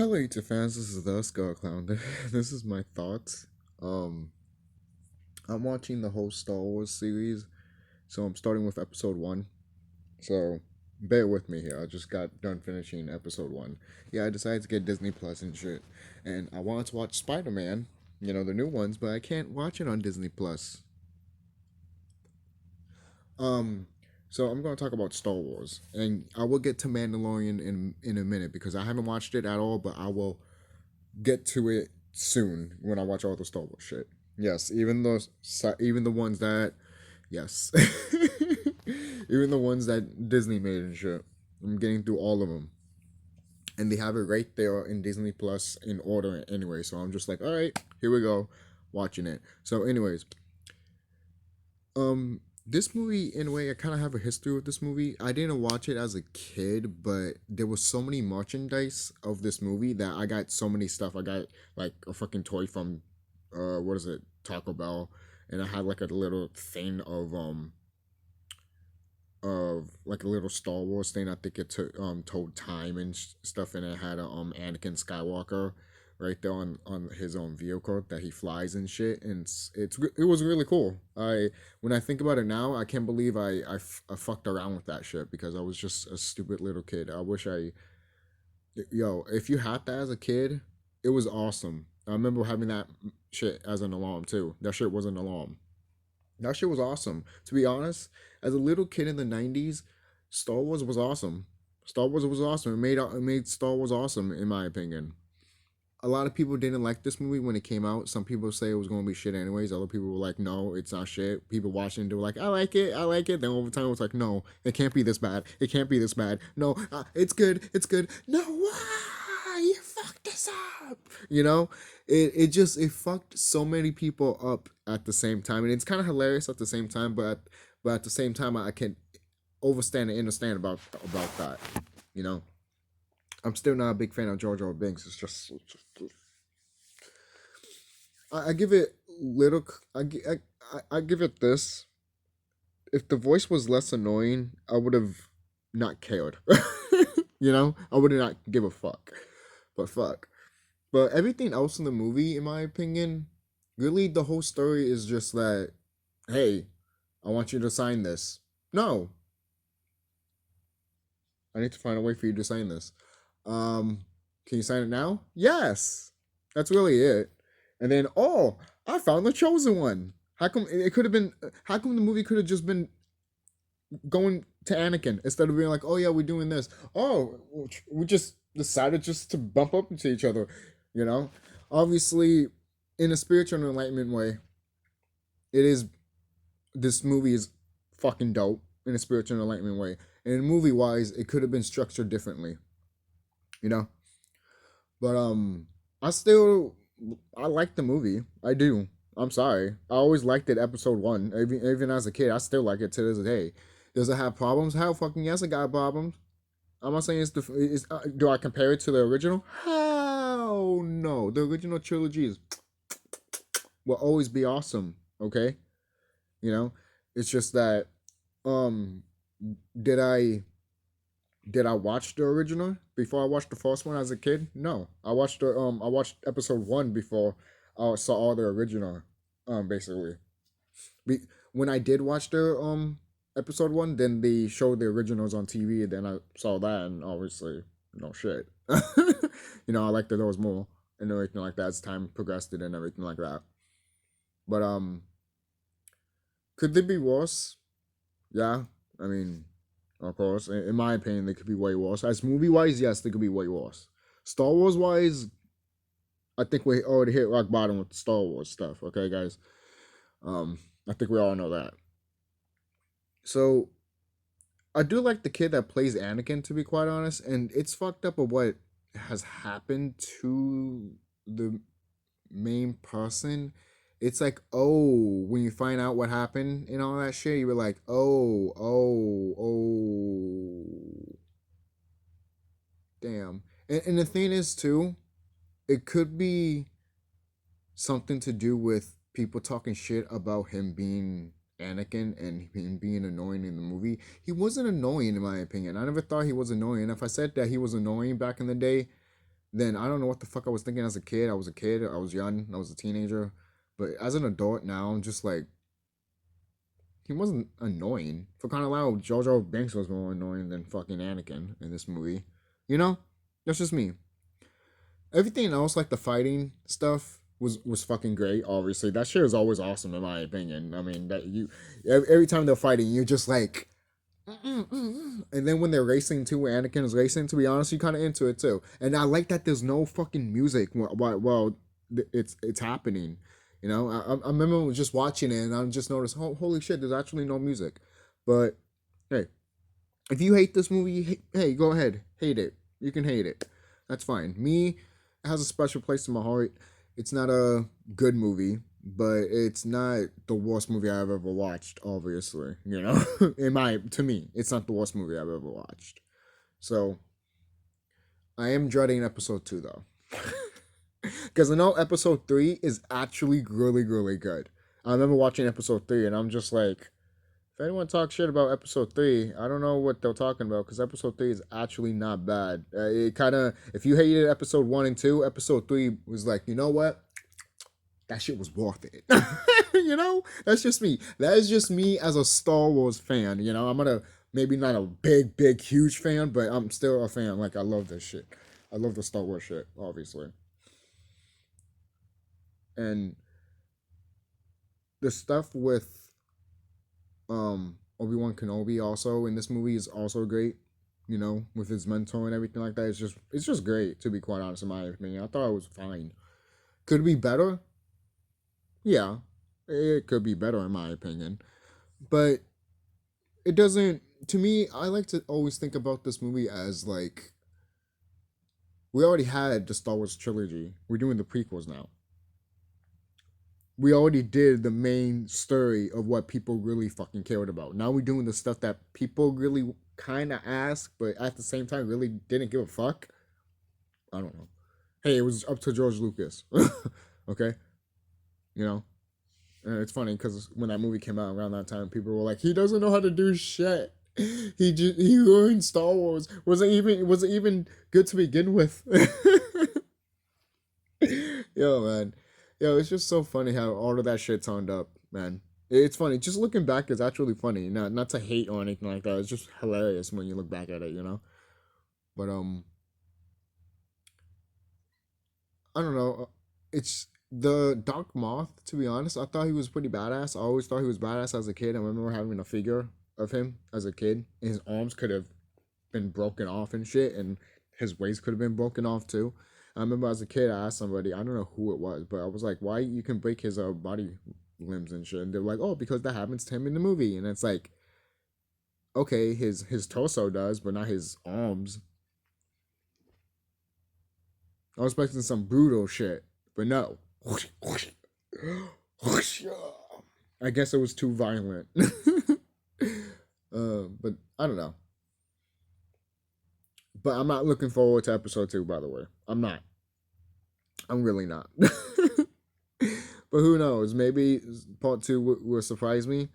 Hello, YouTube fans. This is TheSkullKlown. This is my thoughts. Um, I'm watching the whole Star Wars series, so I'm starting with episode one. So bear with me here. I just got done finishing episode one. Yeah, I decided to get Disney Plus and shit, and I wanted to watch Spider-Man, the new ones, but I can't watch it on Disney Plus. Um, so I'm gonna talk about Star Wars, and I will get to Mandalorian in a minute because I haven't watched it at all, but I will get to it soon when I watch all the Star Wars shit. Yes, even the ones that yes, even the ones that Disney made and shit. I'm getting through all of them, and they have it right there in Disney Plus in order anyway. So I'm just like, all right, here we go, watching it. So, anyways, this movie in a way I kind of have a history with this movie. I didn't watch it as a kid, but there was so many merchandise of this movie that I got so many stuff. I got like a fucking toy from what is it, Taco Bell, and I had like a little thing of like a little Star Wars thing. I think it told time and stuff, and it had a Anakin Skywalker right there on his own vehicle that he flies and shit, and it was really cool. When I think about it now, I can't believe I fucked around with that shit because I was just a stupid little kid. I wish if you had that as a kid, it was awesome. I remember having that shit as an alarm too. That shit was an alarm. That shit was awesome. To be honest, as a little kid in the '90s, Star Wars was awesome. Star Wars was awesome. It made Star Wars awesome in my opinion. A lot of people didn't like this movie when it came out. Some people say it was going to be shit anyways. Other people were like, no, it's not shit. People watching it were like, I like it, I like it. Then over time, it was like, no, it can't be this bad. It can't be this bad. No, it's good, it's good. No, why? You fucked this up. You know, it fucked so many people up at the same time. And it's kind of hilarious at the same time, but at the same time, I can overstand and understand about that, you know. I'm still not a big fan of George R. Binks. I give it little. I give it this. If the voice was less annoying, I would have not cared. I would not give a fuck. But fuck. But everything else in the movie, in my opinion, really the whole story is just that. Hey, I want you to sign this. No, I need to find a way for you to sign this. Can you sign it now? Yes. That's really it. And then, oh, I found the chosen one. How come it could have been? How come the movie could have just been going to Anakin instead of being like, oh yeah, we're doing this. Oh, we just decided just to bump up into each other. You know, obviously, in a spiritual enlightenment way, it is. This movie is fucking dope in a spiritual enlightenment way. And movie wise, it could have been structured differently. You know, but I still I like the movie. I do. I'm sorry. I always liked it. Episode one, even as a kid, I still like it to this day. Does it have problems? Hell, fucking yes, it got problems. I'm not saying do I compare it to the original? Hell no. The original trilogy will always be awesome. Okay, you know, it's just that um, did I watch the original before I watched the first one as a kid? No, I watched episode one before I saw all the original. Basically, when I did watch the episode one, then they showed the originals on TV. Then I saw that, and obviously, no shit. I liked those more and everything like that as time progressed and everything like that. But could they be worse? Yeah, I mean, of course, in my opinion, they could be way worse. As movie wise, yes, they could be way worse. Star Wars wise, I think we already hit rock bottom with the Star Wars stuff. Okay, guys. I think we all know that. So I do like the kid that plays Anakin, to be quite honest, and it's fucked up of what has happened to the main person. It's like, oh, when you find out what happened and all that shit, you were like, oh, damn. And the thing is, too, it could be something to do with people talking shit about him being Anakin and him being annoying in the movie. He wasn't annoying, in my opinion. I never thought he was annoying. If I said that he was annoying back in the day, then I don't know what the fuck I was thinking as a kid. I was a kid, I was young, I was a teenager. But as an adult now, I'm just like, he wasn't annoying. For kind of loud, Jar Jar Binks was more annoying than fucking Anakin in this movie. You know? That's just me. Everything else, like the fighting stuff, was fucking great. Obviously, that shit is always awesome in my opinion. I mean, that you every time they're fighting, you're just like, and then when they're racing too, where Anakin is racing, to be honest, you kind of into it too. And I like that there's no fucking music while it's happening. You know, I remember just watching it and I just noticed, oh, holy shit, there's actually no music. But hey, if you hate this movie, hey, go ahead, hate it. You can hate it. That's fine. Me, it has a special place in my heart. It's not a good movie, but it's not the worst movie I've ever watched. Obviously, you know, to me, it's not the worst movie I've ever watched. So I am dreading episode 2 though, because I know episode 3 is actually really really good. I remember watching episode 3 and I'm just like, if anyone talks shit about episode 3, I don't know what they're talking about because episode 3 is actually not bad. It kind of, if you hated episode 1 and 2, episode 3 was like, you know what? That shit was worth it. You know? That's just me. That is just me as a Star Wars fan. You know, maybe not a big, huge fan, but I'm still a fan. Like, I love this shit. I love the Star Wars shit, obviously. And the stuff with Obi-Wan Kenobi also in this movie is also great. You know, with his mentor and everything like that. It's just great, to be quite honest, in my opinion. I thought it was fine. Could it be better? Yeah. It could be better in my opinion. But it doesn't, to me, I like to always think about this movie as like, we already had the Star Wars trilogy. We're doing the prequels now. We already did the main story of what people really fucking cared about. Now we're doing the stuff that people really kind of asked, but at the same time really didn't give a fuck. I don't know. Hey, it was up to George Lucas. Okay? You know? And it's funny because when that movie came out around that time, people were like, he doesn't know how to do shit. He ruined Star Wars. Was it even good to begin with? Yo, man. Yo, it's just so funny how all of that shit turned up, man. It's funny. Just looking back is actually funny. Not to hate or anything like that. It's just hilarious when you look back at it, you know? But I don't know. It's the Dark Moth, to be honest. I thought he was pretty badass. I always thought he was badass as a kid. I remember having a figure of him as a kid. His arms could have been broken off and shit, and his waist could have been broken off too. I remember as a kid, I asked somebody, I don't know who it was, but I was like, why you can break his body limbs and shit? And they're like, oh, because that happens to him in the movie. And it's like, okay, his torso does, but not his arms. I was expecting some brutal shit, but no. I guess it was too violent. But I don't know. But I'm not looking forward to episode 2, by the way. I'm not. I'm really not. But who knows? Maybe part 2 will surprise me.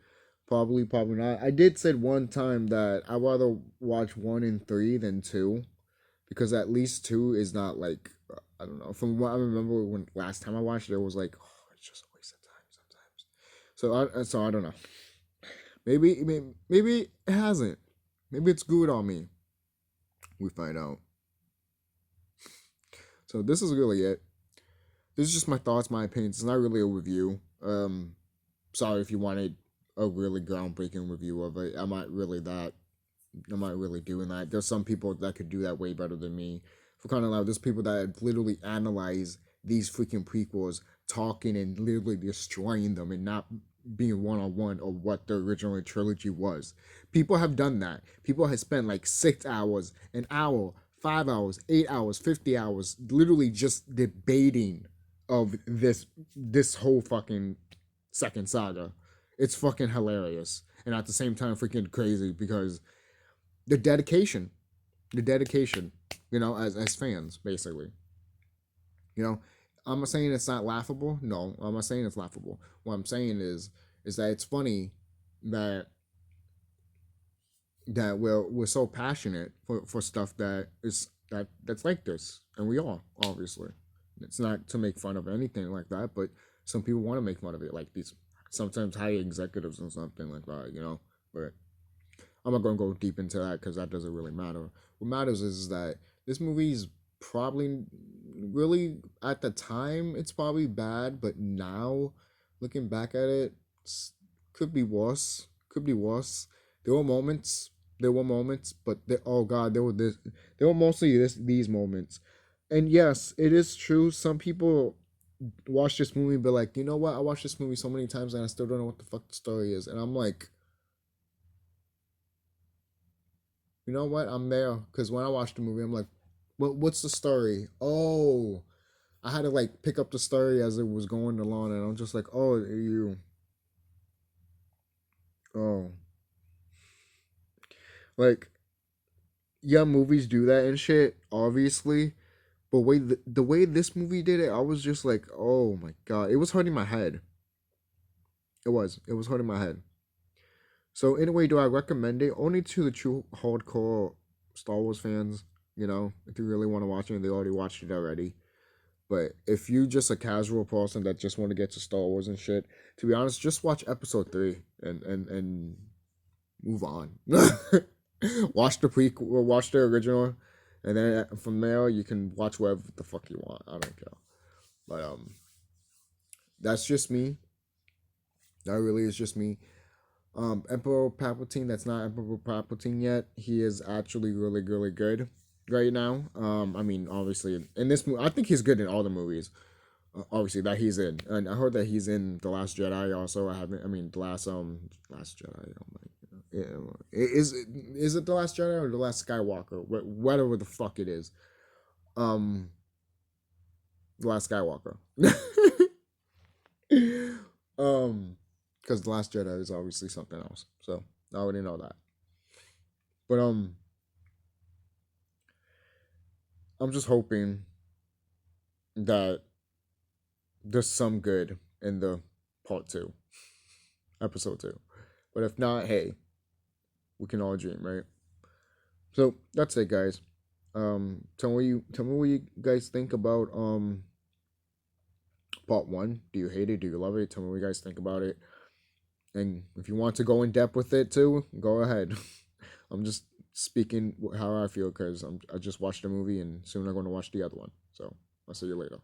Probably, probably not. I did say one time that I'd rather watch 1 and 3 than 2. Because at least 2 is not like, I don't know. From what I remember when last time I watched it, it was like, oh, it's just a waste of time sometimes. So I don't know. Maybe it hasn't. Maybe it's good on me. We find out. So this is really it. This is just my thoughts, my opinions. It's not really a review. Sorry if you wanted a really groundbreaking review of it. I'm not really doing that. There's some people that could do that way better than me. For kind of like, there's people that literally analyze these freaking prequels, talking and literally destroying them and not being one-on-one of what the original trilogy was. People have done that. People have spent like 6 hours, an hour, 5 hours, 8 hours, 50 hours, literally just debating of this whole fucking second saga. It's fucking hilarious. And at the same time freaking crazy because the dedication, you know, as fans, basically. You know, I'm not saying it's not laughable. No, I'm not saying it's laughable. What I'm saying is that it's funny that we're so passionate for stuff that's like this, and we are, obviously. It's not to make fun of anything like that, but some people want to make fun of it, like these sometimes high executives and something like that, you know. But I'm not gonna go deep into that because that doesn't really matter. What matters is that this movie's probably really at the time it's probably bad, but now looking back at it, could be worse. Could be worse. There were moments. There were moments, but oh god, there were this. There were mostly these moments, and yes, it is true. Some people watch this movie, but like, you know what? I watched this movie so many times and I still don't know what the fuck the story is, and I'm like, you know what? I'm there because when I watched the movie, I'm like, what's the story? Oh, I had to like pick up the story as it was going along, and I'm just like, oh, you, oh, like, yeah, movies do that and shit, obviously. But the way this movie did it, I was just like, oh my god, it was hurting my head. It was hurting my head. So in a way, do I recommend it? Only to the true hardcore Star Wars fans. You know, if you really want to watch it, they already watched it already. But if you just a casual person that just want to get to Star Wars and shit, to be honest, just watch Episode 3 and move on. Watch the prequel, watch the original, and then from there you can watch whatever the fuck you want. I don't care. But that's just me. That really is just me. Emperor Palpatine, that's not Emperor Palpatine yet. He is actually really, really good right now. I mean, obviously, in this movie, I think he's good in all the movies. Obviously, that he's in, and I heard that he's in The Last Jedi. Also, I haven't. I mean, Last Jedi. Oh my. Yeah, is it The Last Jedi or The Last Skywalker? Whatever the fuck it is. Um, The Last Skywalker. Because The Last Jedi is obviously something else. So I already know that. But I'm just hoping that there's some good in the part two, episode two. But if not, hey, we can all dream, right? So that's it, guys. Tell me what you guys think about part one. Do you hate it? Do you love it? Tell me what you guys think about it. And if you want to go in depth with it too, go ahead. I'm just speaking how I feel because I just watched the movie and soon I'm going to watch the other one. So I'll see you later.